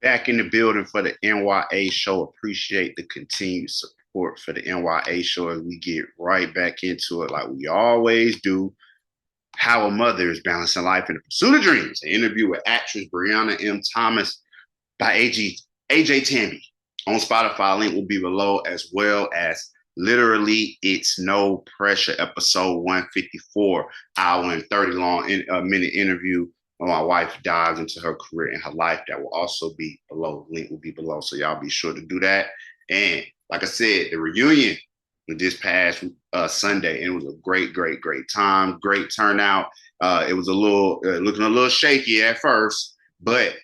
Back in the building for the N.y.a show. Appreciate the continued support for the N.y.a show as we get right back into it like we always do. How a mother is balancing life in the pursuit of dreams. An interview with actress Breyonna M. Thomas by Ajay Tambe on Spotify. Link will be below, as well as literally it's no pressure episode 154, hour and 30 minute interview where my wife dives into her career and her life. That will also be below. Link will be below, so y'all be sure to do that. And like I said, the reunion with this past Sunday, and it was a great time, great turnout. It was a little looking a little shaky at first, but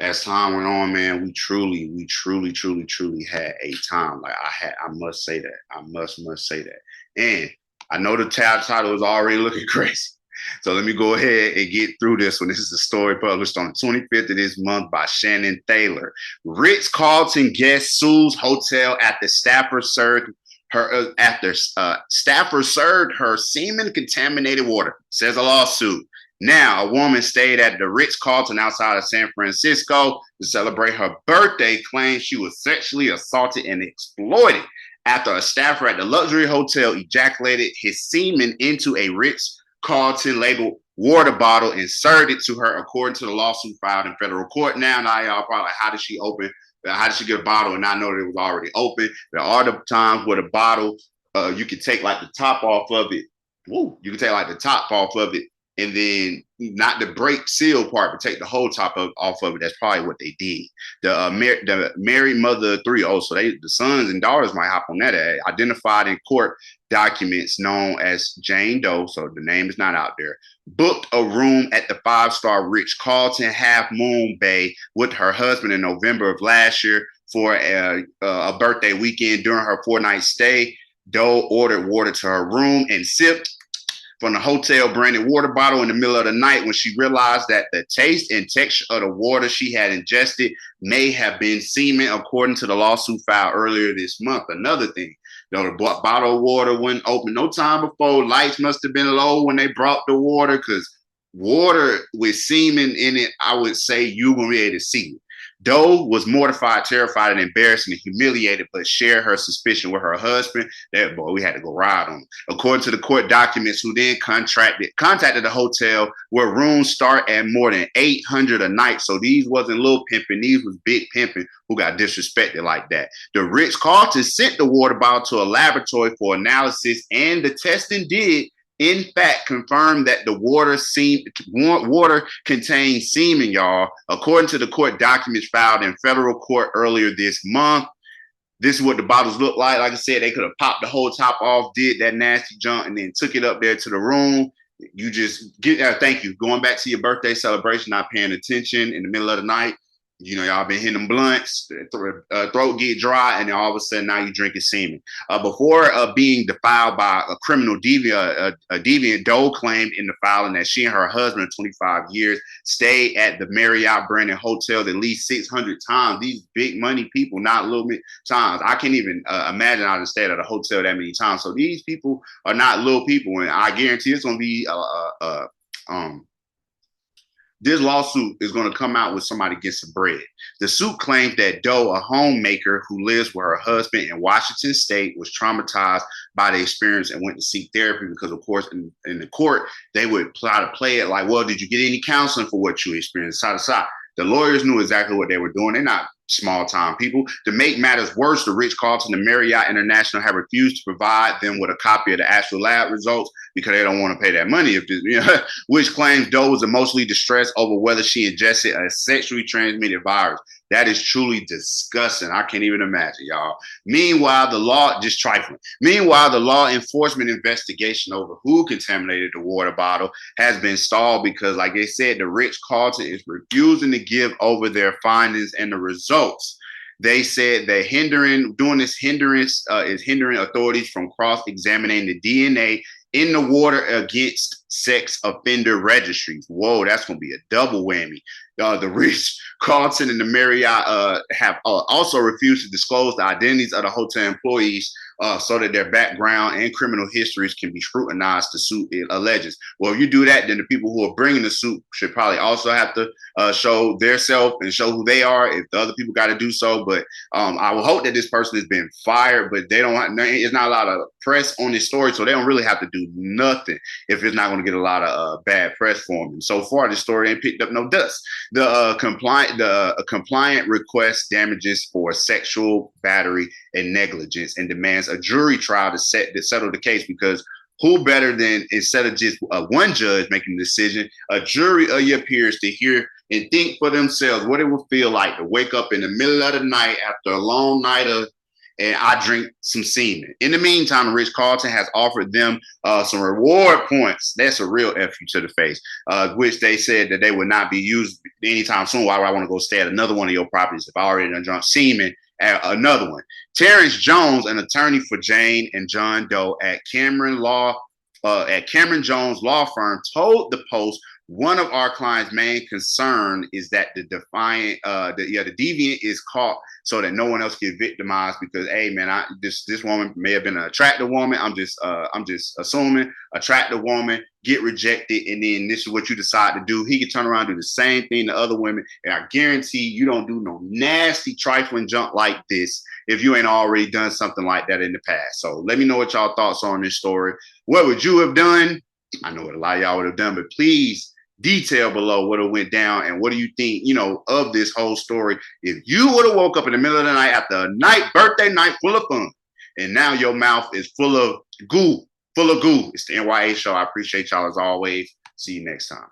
as time went on, man, we truly had a time. I must say that. I must say that. And I know the title is already looking crazy. So let me go ahead and get through this one. This is a story published on the 25th of this month by Shannon Thaler. Ritzcarlton guest sues hotel after staffer served her semen contaminated water, says a lawsuit. Now, a woman stayed at the Ritz-Carlton outside of San Francisco to celebrate her birthday, claims she was sexually assaulted and exploited after a staffer at the luxury hotel ejaculated his semen into a Ritz-Carlton labeled water bottle and served it to her, according to the lawsuit filed in federal court. Now y'all probably like, how did she get a bottle and not know that it was already open? There are the times where the bottle, you can take like the top off of it. Woo, you can take like the top off of it and then not the break seal part, but take the whole off of it. That's probably what they did. The married mother of three, so the sons and daughters might hop on that. Identified in court documents known as Jane Doe, so the name is not out there, booked a room at the five-star Ritz-Carlton Half Moon Bay with her husband in November of last year for a birthday weekend. During her 4-night stay, Doe ordered water to her room and sipped from the hotel branded water bottle in the middle of the night when she realized that the taste and texture of the water she had ingested may have been semen, according to the lawsuit filed earlier this month. Another thing, the bottle of water wasn't open no time before. Lights must have been low when they brought the water, because water with semen in it, I would say you won't be able to see it. Doe was mortified, terrified, and embarrassed and humiliated, but shared her suspicion with her husband. That boy, we had to go ride on. According to the court documents, who then contacted the hotel, where rooms start at more than $800 a night. So these wasn't little pimping; these was big pimping who got disrespected like that. The Ritz-Carlton sent the water bottle to a laboratory for analysis, and the testing did in fact confirmed that the water contained semen, y'all. According to the court documents filed in federal court earlier this month, this is what the bottles look like. Like I said, they could have popped the whole top off, did that nasty junk, and then took it up there to the room. You just get, thank you. Going back to your birthday celebration, not paying attention in the middle of the night. Y'all been hitting them blunts, throat get dry, and then all of a sudden now you're drinking semen. Before being defiled by a criminal deviant, Doe claimed in the filing that she and her husband of 25 years stayed at the Marriott Brandon hotels at least 600 times. These big money people, not little times. I can't even imagine how to stay at a hotel that many times. So these people are not little people, and I guarantee it's going to be this lawsuit is going to come out with somebody gets some bread. The suit claims that Doe, a homemaker who lives with her husband in Washington State, was traumatized by the experience and went to seek therapy because, of course, in the court, they would try to play it like, well, did you get any counseling for what you experienced? Side to side. The lawyers knew exactly what they were doing. They're not small-time people. To make matters worse, the Ritz-Carlton and Marriott International have refused to provide them with a copy of the actual lab results because they don't want to pay that money, which claims Doe was emotionally distressed over whether she ingested a sexually transmitted virus. That is truly disgusting. I can't even imagine, y'all. Meanwhile, the law enforcement investigation over who contaminated the water bottle has been stalled because, like they said, the Ritz-Carlton is refusing to give over their findings and the results. They said that is hindering authorities from cross-examining the DNA in the water against sex offender registries. Whoa, that's going to be a double whammy. The Ritz-Carlton and the Marriott have also refused to disclose the identities of the hotel employees so that their background and criminal histories can be scrutinized, the suit alleges. Well, if you do that, then the people who are bringing the suit should probably also have to show their self and show who they are if the other people got to do so. But I will hope that this person has been fired, but they don't. It's not a lot of press on this story, so they don't really have to do nothing if it's not going to get a lot of bad press for them. And so far, this story ain't picked up no dust. The compliant requests damages for sexual battery and negligence and demands a jury trial to settle the case, because who better than, instead of just one judge making the decision, a jury of your peers to hear and think for themselves what it would feel like to wake up in the middle of the night after a long night of and I drink some semen. In the meantime, Ritzcarlton has offered them some reward points. That's a real F you to the face, which they said that they would not be used anytime soon. Why would I want to go stay at another one of your properties if I already done drunk semen at another one? Terrence Jones, an attorney for Jane and John Doe at Cameron Jones Law Firm, told the Post, one of our clients' main concern is that the deviant is caught so that no one else get victimized, because, hey man, this woman may have been an attractive woman. I'm just assuming attractive woman get rejected, and then this is what you decide to do. He can turn around and do the same thing to other women, and I guarantee you don't do no nasty trifling junk like this if you ain't already done something like that in the past. So let me know what y'all thoughts on this story. What would you have done? I know what a lot of y'all would have done, but please detail below what it went down and what do you think, of this whole story. If you would have woke up in the middle of the night after a birthday night full of fun, and now your mouth is full of goo. It's the N.y.a show. I appreciate y'all as always. See you next time.